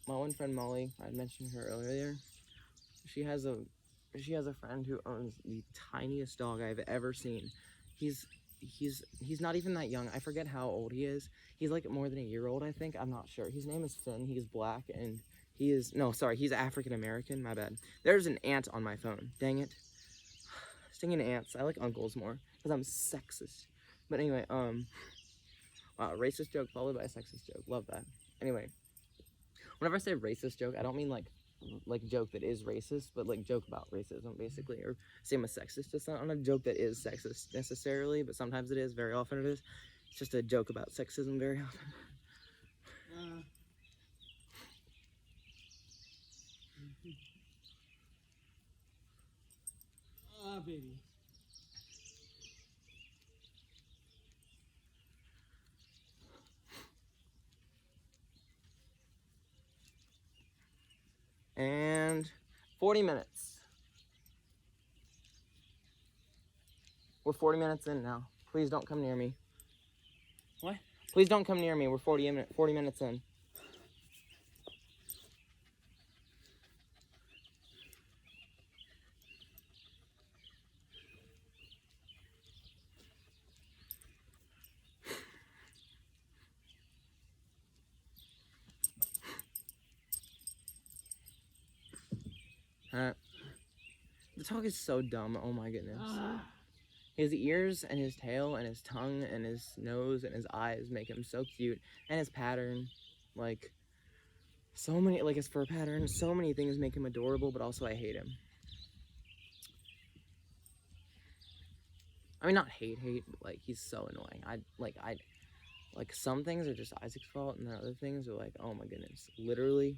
My one friend Molly, I mentioned her earlier. She has a friend who owns the tiniest dog I've ever seen. He's not even that young. I forget how old he is. He's like more than a year old, I think. I'm not sure. His name is Finn. He's black, and he's African American. My bad. There's an ant on my phone. Dang it. Stinging ants. I like uncles more because I'm sexist. But anyway, wow, racist joke followed by a sexist joke. Love that. Anyway, whenever I say racist joke, I don't mean like joke that is racist, but like joke about racism basically, or same with sexist. It's not a joke that is sexist necessarily, but sometimes it is. Very often it is. It's just a joke about sexism very often. Baby. And 40 minutes. We're 40 minutes in now. Please don't come near me. What? Please don't come near me. We're 40 minutes in. The dog is so dumb. Oh my goodness. His ears and his tail and his tongue and his nose and his eyes make him so cute. And his pattern, like, so many, like his fur pattern, so many things make him adorable, but also I hate him. I mean, not hate, but like, he's so annoying. Like, some things are just Isaac's fault, and then other things are like, oh my goodness, literally,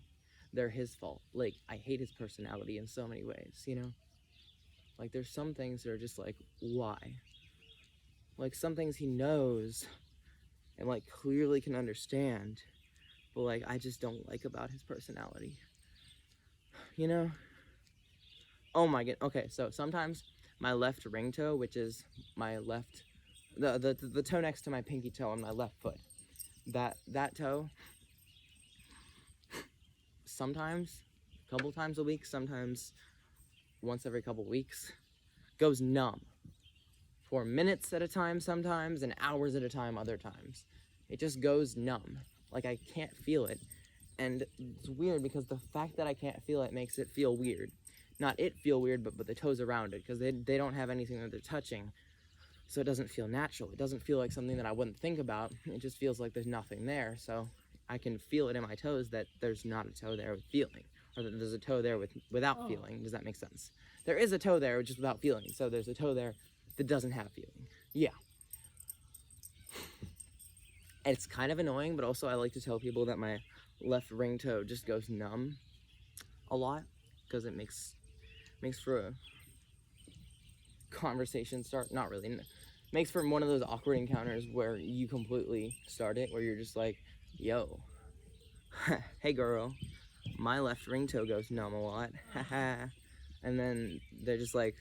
they're his fault. Like, I hate his personality in so many ways, you know? Like, there's some things that are just like, why? Like, some things he knows and, like, clearly can understand, but, like, I just don't like about his personality. You know? Oh my god. Okay, so sometimes my left ring toe, which is my left, the toe next to my pinky toe on my left foot, that toe, sometimes, a couple times a week, sometimes once every couple weeks, goes numb. For minutes at a time sometimes, and hours at a time other times. It just goes numb. Like, I can't feel it. And it's weird because the fact that I can't feel it makes it feel weird. Not it feel weird, but the toes around it, because they don't have anything that they're touching. So it doesn't feel natural. It doesn't feel like something that I wouldn't think about. It just feels like there's nothing there. So I can feel it in my toes that there's not a toe there with feeling. Or that there's a toe there without feeling. Does that make sense? There is a toe there just without feeling. So there's a toe there that doesn't have feeling. Yeah. It's kind of annoying, but also I like to tell people that my left ring toe just goes numb a lot, because it makes for a conversation start. Not really. Makes for one of those awkward encounters where you completely start it, where you're just like, yo, hey girl, my left ring toe goes numb a lot. And then they're just like,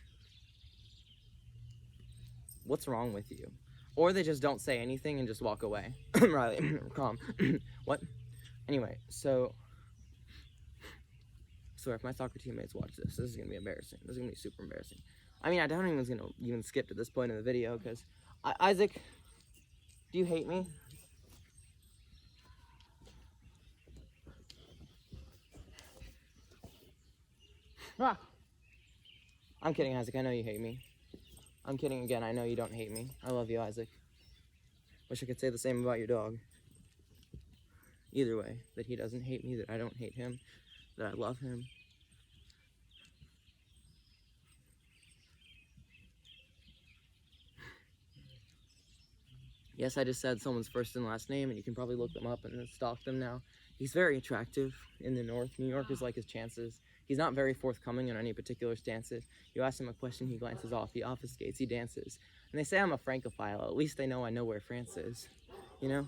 what's wrong with you? Or they just don't say anything and just walk away. Riley, calm. What? Anyway, so if my soccer teammates watch this is gonna be embarrassing. This is gonna be super embarrassing. I mean, I doubt anyone's gonna even skip to this point in the video, because Isaac, do you hate me? Ah. I'm kidding, Isaac. I know you hate me. I'm kidding again. I know you don't hate me. I love you, Isaac. Wish I could say the same about your dog. Either way, that he doesn't hate me, that I don't hate him, that I love him. Yes, I just said someone's first and last name, and you can probably look them up and stalk them now. He's very attractive in the north. New York is like his chances. He's not very forthcoming in any particular stances. You ask him a question, he glances off, he obfuscates, he dances. And they say I'm a Francophile. At least they know I know where France is, you know?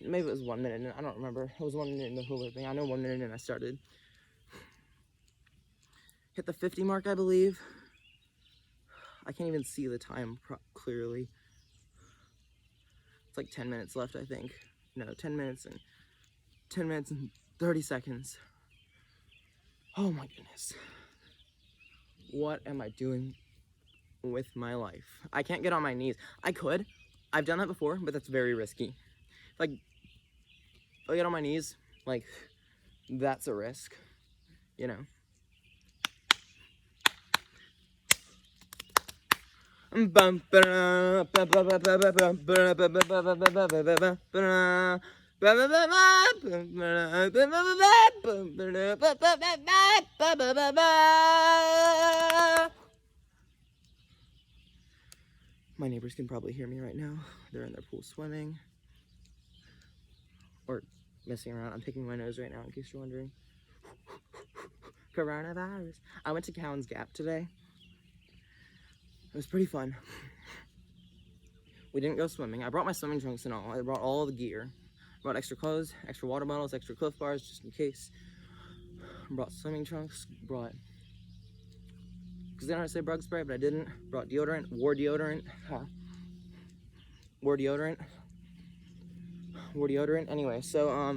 maybe it was 1 minute in, I don't remember. It was 1 minute in the hula thing. I know 1 minute in I started. Hit the 50 mark, I believe. I can't even see the time clearly. It's like 10 minutes left, I think. No, 10 minutes and 30 seconds. Oh my goodness. What am I doing with my life? I can't get on my knees. I could. I've done that before, but that's very risky. Like, if I get on my knees, like, that's a risk, you know? My neighbors can probably hear me right now. They're in their pool swimming or messing around. I'm picking my nose right now in case you're wondering. Coronavirus. I went to Cowan's Gap today. It was pretty fun. We didn't go swimming. I brought my swimming trunks and all. I brought all the gear. Brought extra clothes, extra water bottles, extra Cliff Bars just in case. Brought swimming trunks. Brought, because they don't say bug spray, but I didn't. Brought deodorant. Wore deodorant. Wore deodorant. Wore deodorant. Anyway, so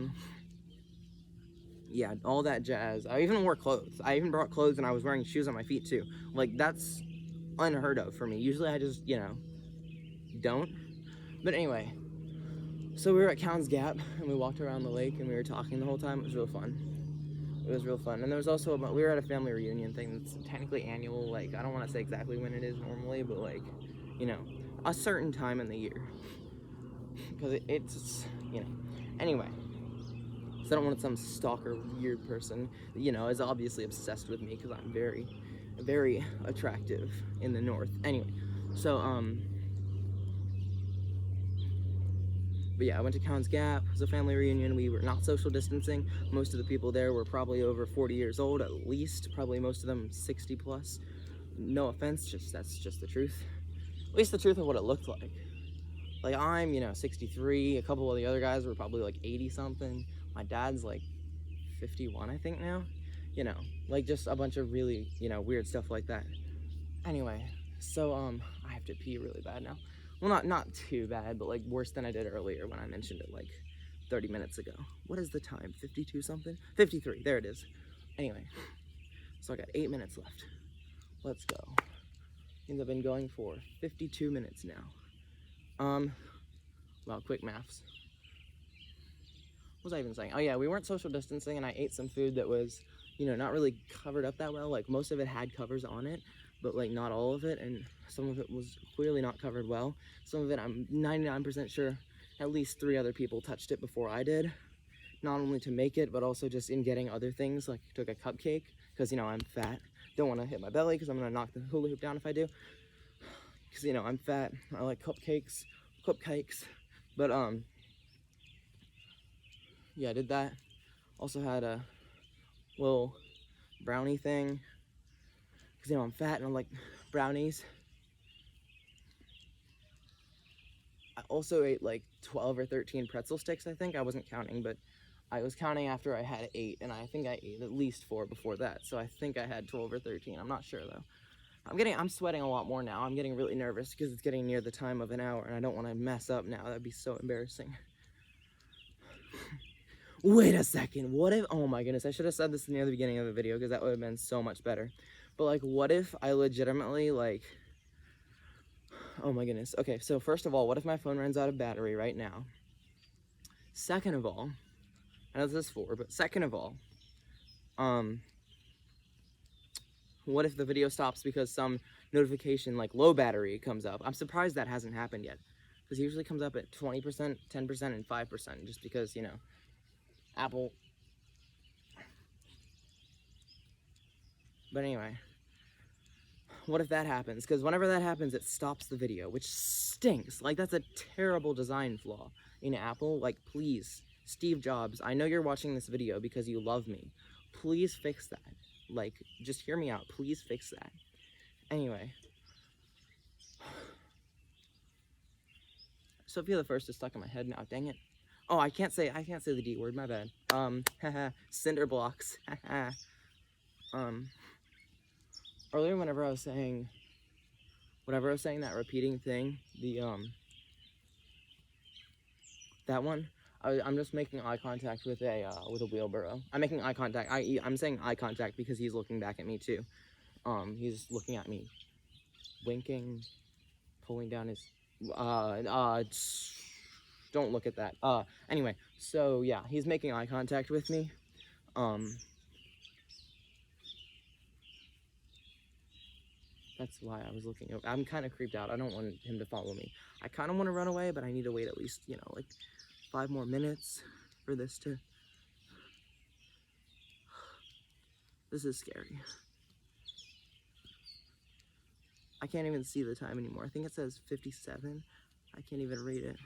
yeah, all that jazz. I even wore clothes. I even brought clothes and I was wearing shoes on my feet too. Like, that's unheard of for me. Usually I just, you know, don't. But anyway, so we were at Cowan's Gap and we walked around the lake and we were talking the whole time. It was real fun. It was real fun. And there was also, we were at a family reunion thing that's technically annual. Like, I don't want to say exactly when it is normally, but like, you know, a certain time in the year. Because it's, you know, anyway. So I don't want some stalker weird person, you know, is obviously obsessed with me because I'm very, very attractive in the north. Anyway, so, but yeah, I went to Cowan's Gap. It was a family reunion. We were not social distancing. Most of the people there were probably over 40 years old, at least. Probably most of them 60 plus. No offense, that's just the truth. At least the truth of what it looked like. Like, I'm, you know, 63. A couple of the other guys were probably like 80 something. My dad's like 51, I think now. You know, like just a bunch of really, you know, weird stuff like that. Anyway, so I have to pee really bad now. Well, not too bad, but like worse than I did earlier when I mentioned it like 30 minutes ago. What is the time? 52 something? 53. There it is. Anyway, so I got 8 minutes left. Let's go. Means I've been going for 52 minutes now. Well, quick maths. What was I even saying? Oh yeah, we weren't social distancing and I ate some food that was, you know, not really covered up that well. Like, most of it had covers on it, but like not all of it, and some of it was clearly not covered well. Some of it, I'm 99% sure at least 3 other people touched it before I did. Not only to make it, but also just in getting other things, like took a cupcake, because, you know, I'm fat. Don't want to hit my belly, because I'm going to knock the hula hoop down if I do. Because, you know, I'm fat. I like cupcakes. But, yeah, I did that. Also had a little brownie thing, because, you know, I'm fat and I like brownies. I also ate like 12 or 13 pretzel sticks, I think. I wasn't counting, but I was counting after I had 8, and I think I ate at least 4 before that. So I think I had 12 or 13. I'm not sure though. I'm sweating a lot more now. I'm getting really nervous because it's getting near the time of an hour and I don't want to mess up now. That'd be so embarrassing. Wait a second. What if, oh my goodness, I should have said this near the beginning of the video because that would have been so much better. But like, what if I legitimately like, oh my goodness. Okay, so first of all, what if my phone runs out of battery right now? Second of all, I know this is 4, but second of all, what if the video stops because some notification like low battery comes up? I'm surprised that hasn't happened yet, because it usually comes up at 20%, 10%, and 5%, just because, you know, Apple. But anyway, what if that happens? Because whenever that happens, it stops the video, which stinks. Like, that's a terrible design flaw in Apple. Like, please, Steve Jobs, I know you're watching this video because you love me. Please fix that. Like, just hear me out. Please fix that. Anyway. Sophia the First is stuck in my head now. Dang it. Oh, I can't say the D word, my bad. Cinder blocks. Earlier whenever I was saying that repeating thing, that one, I'm just making eye contact with a wheelbarrow. I'm making eye contact. I'm saying eye contact because he's looking back at me too. He's looking at me, winking, pulling down his, don't look at that. Anyway, so yeah, he's making eye contact with me. That's why I was looking over. I'm kind of creeped out. I don't want him to follow me. I kind of want to run away, but I need to wait at least, like 5 more minutes for this to... This is scary. I can't even see the time anymore. I think it says 57. I can't even read it.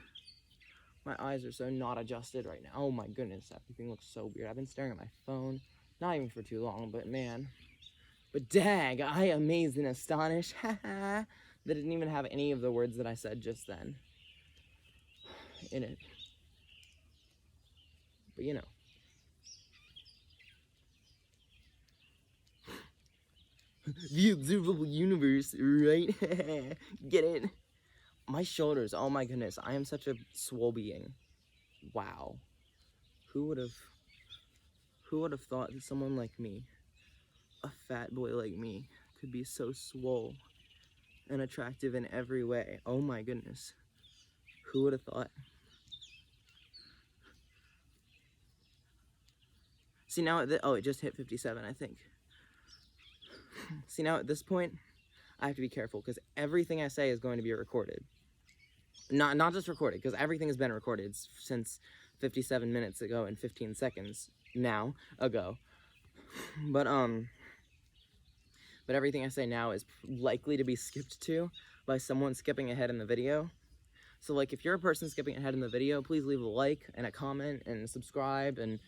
My eyes are so not adjusted right now. Oh my goodness, everything looks so weird. I've been staring at my phone, not even for too long, but man. But dag, I amaze and astonish. That didn't even have any of the words that I said just then in it. But you know. The observable universe, right? Get it? My shoulders, oh my goodness, I am such a swole being. Wow. Who would have thought that someone like me, a fat boy like me, could be so swole and attractive in every way? Oh my goodness. Who would have thought? See now, oh, it just hit 57, I think. See now, at this point, I have to be careful because everything I say is going to be recorded. Not just recorded, because everything has been recorded since 57 minutes ago and 15 seconds now ago. But everything I say now is likely to be skipped to by someone skipping ahead in the video. So like, if you're a person skipping ahead in the video, please leave a like and a comment and subscribe and,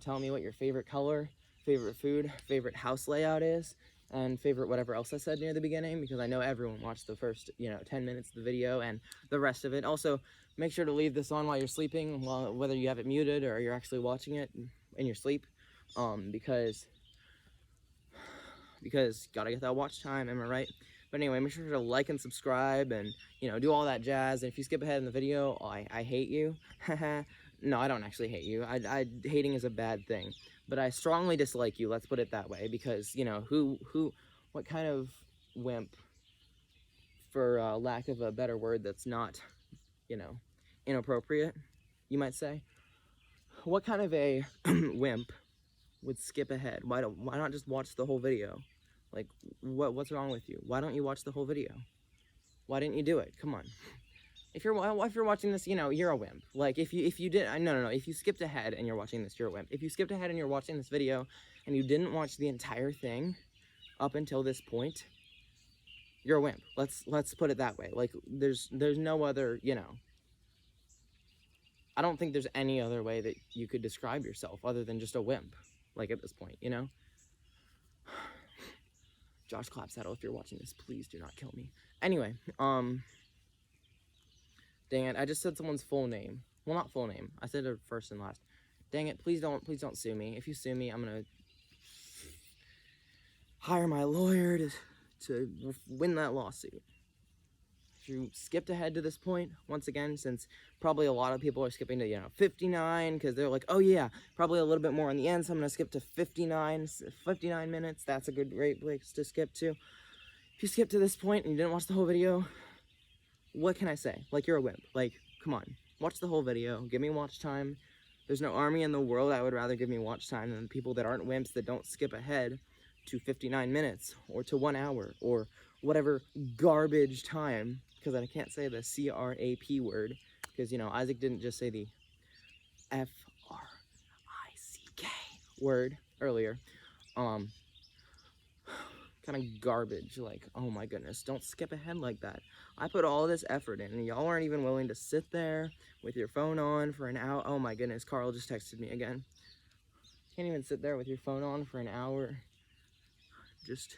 tell me what your favorite color, favorite food, favorite house layout is, and favorite whatever else I said near the beginning, because I know everyone watched the first, 10 minutes of the video and the rest of it. Also, make sure to leave this on while you're sleeping, whether you have it muted or you're actually watching it in your sleep, because gotta get that watch time, am I right? But anyway, make sure to like and subscribe and, do all that jazz. And if you skip ahead in the video, I hate you. No, I don't actually hate you. Hating is a bad thing. But I strongly dislike you, let's put it that way, because, what kind of wimp, for lack of a better word that's not, inappropriate, you might say? What kind of a wimp would skip ahead? Why not just watch the whole video? Like, what's wrong with you? Why don't you watch the whole video? Why didn't you do it? Come on. If you're watching this, you're a wimp. Like, if you did, no. If you skipped ahead and you're watching this, you're a wimp. If you skipped ahead and you're watching this video and you didn't watch the entire thing up until this point, you're a wimp. Let's put it that way. Like, there's no other, I don't think there's any other way that you could describe yourself other than just a wimp. Like, at this point, Josh Clapsaddle, if you're watching this, please do not kill me. Anyway, dang it, I just said someone's full name. Well, not full name. I said their first and last. Dang it, please don't sue me. If you sue me, I'm gonna hire my lawyer to win that lawsuit. If you skipped ahead to this point, once again, since probably a lot of people are skipping to, 59, because they're like, oh yeah, probably a little bit more on the end, so I'm gonna skip to 59 minutes. That's a great place to skip to. If you skip to this point and you didn't watch the whole video, what can I say? Like, you're a wimp. Like, come on, watch the whole video, give me watch time. There's no army in the world that would rather give me watch time than people that aren't wimps, that don't skip ahead to 59 minutes or to 1 hour or whatever garbage time, because I can't say the CRAP word, because, Isaac didn't just say the FRICK word earlier. Kind of garbage. Like, oh my goodness, don't skip ahead like that. I put all this effort in and y'all aren't even willing to sit there with your phone on for an hour. Oh my goodness, Carl just texted me again. Can't even sit there with your phone on for an hour. Just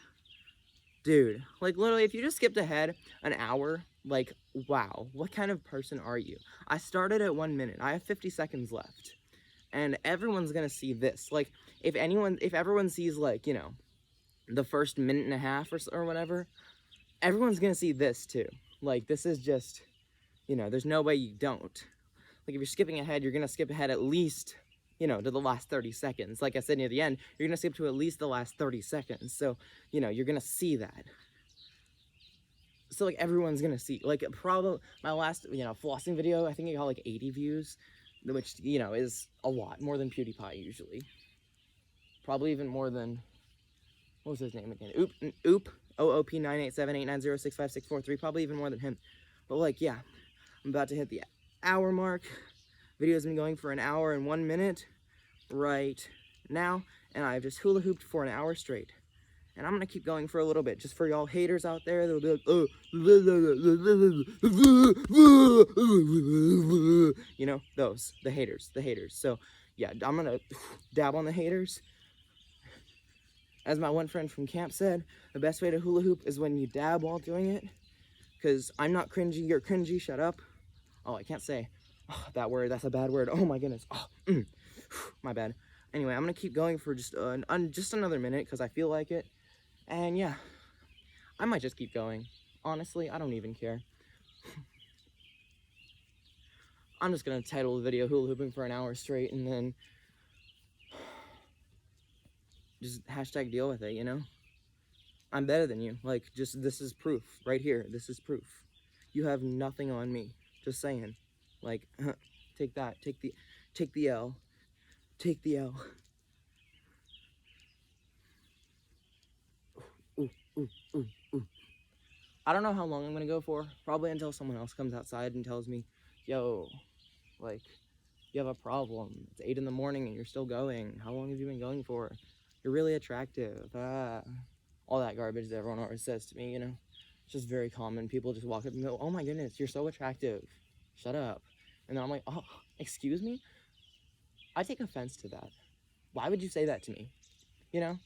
Dude, like literally, if you just skipped ahead an hour, like, wow, what kind of person are you? I started at 1 minute. I have 50 seconds left. And everyone's gonna see this. Like, if everyone sees, like, you know, the first minute and a half or whatever, everyone's gonna see this too. Like, this is just, you know, there's no way you don't. Like, if you're skipping ahead, you're gonna skip ahead at least, you know, to the last 30 seconds. Like I said near the end, you're gonna skip to at least the last 30 seconds. So, you know, you're gonna see that. So, like, everyone's gonna see. Like, probably my last, you know, flossing video, I think it got like 80 views, which, you know, is a lot more than PewDiePie usually. Probably even more than, what was his name again? Oop, OOP 98789065643. Probably even more than him. But, like, yeah, I'm about to hit the hour mark. Video's been going for an hour and 1 minute right now, and I've just hula hooped for an hour straight. And I'm gonna keep going for a little bit, just for y'all haters out there that'll be like, oh, you know, those, the haters. So, yeah, I'm gonna dab on the haters. As my one friend from camp said, the best way to hula hoop is when you dab while doing it. Because I'm not cringy, you're cringy, shut up. Oh, I can't say that word, that's a bad word. Oh my goodness. My bad. Anyway, I'm gonna keep going for just another minute because I feel like it. And yeah, I might just keep going. Honestly, I don't even care. I'm just gonna title the video hula hooping for an hour straight and then just hashtag deal with it, you know? I'm better than you. Like, just, this is proof right here. This is proof. You have nothing on me. Just saying. Like, take that. Take the L. Take the L. Ooh, ooh, ooh, ooh. I don't know how long I'm gonna go for. Probably until someone else comes outside and tells me, yo, like, you have a problem. It's 8 in the morning and you're still going. How long have you been going for? You're really attractive. All that garbage that everyone always says to me, you know? It's just very common. People just walk up and go, oh my goodness, you're so attractive. Shut up. And then I'm like, oh, excuse me? I take offense to that. Why would you say that to me? You know?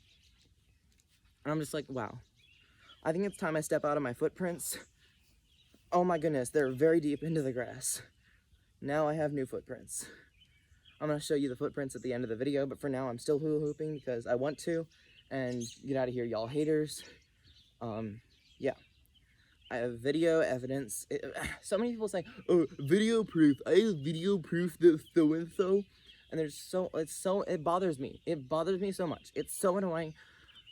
And I'm just like, wow. I think it's time I step out of my footprints. Oh my goodness, they're very deep into the grass. Now I have new footprints. I'm gonna show you the footprints at the end of the video, but for now I'm still hula hooping because I want to. And get out of here, y'all haters. Yeah. I have video evidence. So many people say, oh, video proof. I have video proof that so-and-so. And it bothers me. It bothers me so much. It's so annoying.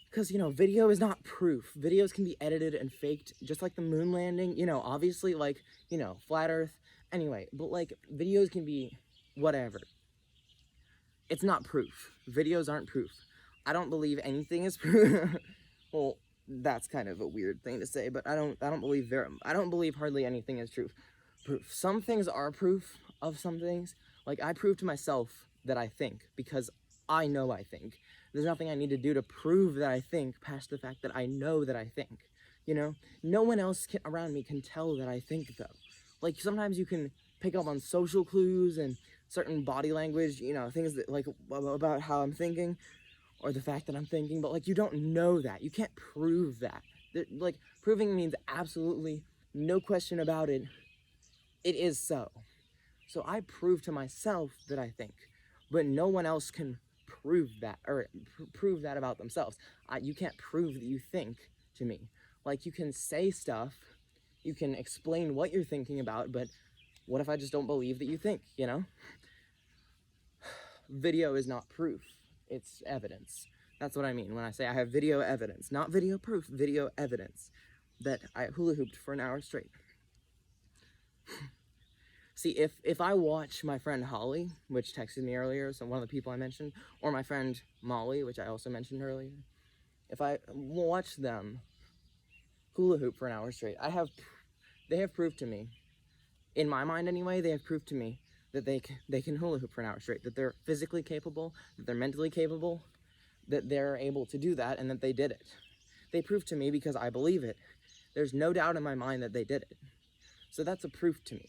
Because, you know, video is not proof. Videos can be edited and faked, just like the moon landing. You know, obviously, like, you know, flat earth. Anyway, but, like, videos can be whatever. It's not proof. Videos aren't proof. I don't believe anything is proof. Well, that's kind of a weird thing to say, but I don't believe hardly anything is proof. Some things are proof of some things. Like, I prove to myself that I think because I know I think. There's nothing I need to do to prove that I think past the fact that I know that I think. You know, no one else around me can tell that I think, though. Like, sometimes you can pick up on social clues and certain body language, you know, things that, like, about how I'm thinking or the fact that I'm thinking, but, like, you don't know that. You can't prove that. Like, proving means absolutely no question about it. It is so. So I prove to myself that I think, but no one else can prove that, or prove that about themselves. You can't prove that you think to me. Like, you can say stuff, you can explain what you're thinking about, but what if I just don't believe that you think, you know? Video is not proof, it's evidence. That's what I mean when I say I have video evidence. Not video proof, video evidence that I hula hooped for an hour straight. See, if I watch my friend Holly, which texted me earlier, so one of the people I mentioned, or my friend Molly, which I also mentioned earlier, if I watch them hula hoop for an hour straight, they have proved to me, in my mind anyway, they have proved to me that they can hula hoop for an hour straight, that they're physically capable, that they're mentally capable, that they're able to do that, and that they did it. They proved to me because I believe it. There's no doubt in my mind that they did it. So that's a proof to me.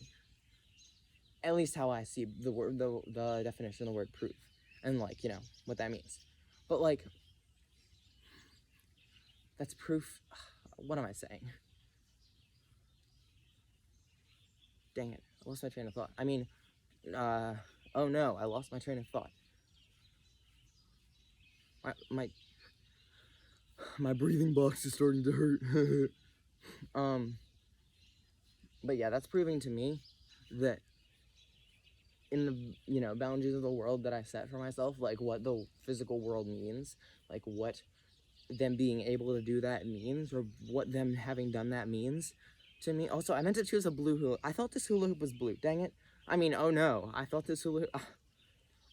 At least how I see the word, the definition of the word proof, and, like, you know, what that means. But, like, that's proof. what am I saying? Dang it, I lost my train of thought. I mean, oh no, I lost my train of thought. My breathing box is starting to hurt. But yeah, that's proving to me that in the boundaries of the world that I set for myself, like what the physical world means, like what them being able to do that means, or what them having done that means to me. Also, I meant to choose a blue hula. I thought this hula hoop was blue. Dang it. I mean, oh no, I thought this hula hoop,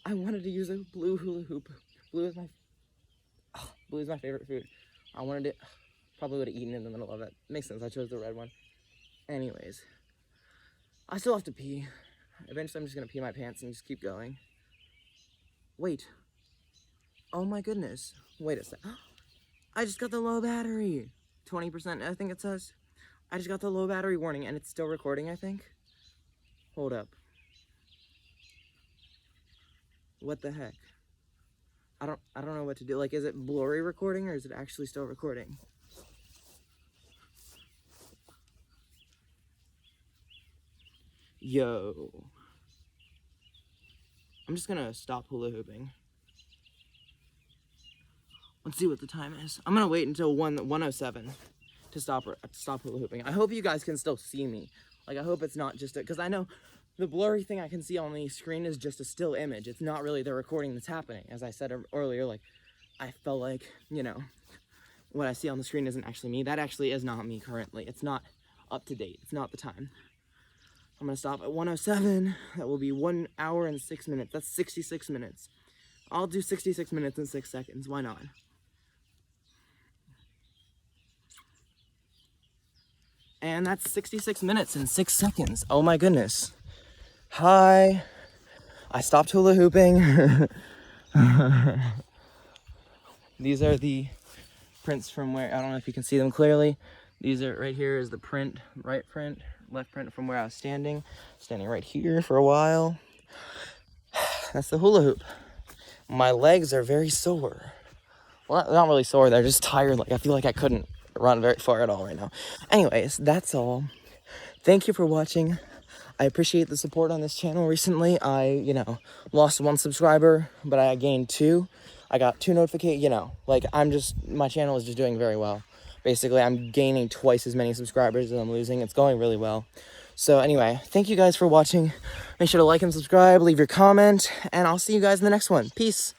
I wanted to use a blue hula hoop. Blue is my favorite food. I wanted it. Probably would have eaten in the middle of it. Makes sense. I chose the red one. Anyways, I still have to pee. Eventually, I'm just gonna pee my pants and just keep going. Wait. Oh my goodness. Wait a sec. I just got the low battery. 20%, I think it says. I just got the low battery warning, and it's still recording, I think. Hold up. What the heck? I don't know what to do. Like, is it blurry recording, or is it actually still recording? Yo. I'm just gonna stop hula hooping. Let's see what the time is. I'm gonna wait until 1:07 to stop hula hooping. I hope you guys can still see me. Like, I hope it's not just because I know the blurry thing I can see on the screen is just a still image. It's not really the recording that's happening. As I said earlier, like, I felt like, what I see on the screen isn't actually me. That actually is not me currently. It's not up to date. It's not the time. I'm gonna stop at 1:07. That will be 1 hour and 6 minutes. That's 66 minutes. I'll do 66 minutes and 6 seconds. Why not? And that's 66 minutes and 6 seconds. Oh my goodness. Hi. I stopped hula hooping. These are the prints from where, I don't know if you can see them clearly. These are, right here is the print, right print, left print from where I was standing right here for a while. That's the hula hoop. My legs are very sore. Well, not really sore, they're just tired. Like, I feel like I couldn't run very far at all right now. Anyways, that's all. Thank you for watching. I appreciate the support on this channel recently. I, lost 1 subscriber, but I gained 2. I got 2 notifications, my channel is just doing very well. Basically, I'm gaining twice as many subscribers as I'm losing. It's going really well. So anyway, thank you guys for watching. Make sure to like and subscribe, leave your comment, and I'll see you guys in the next one. Peace.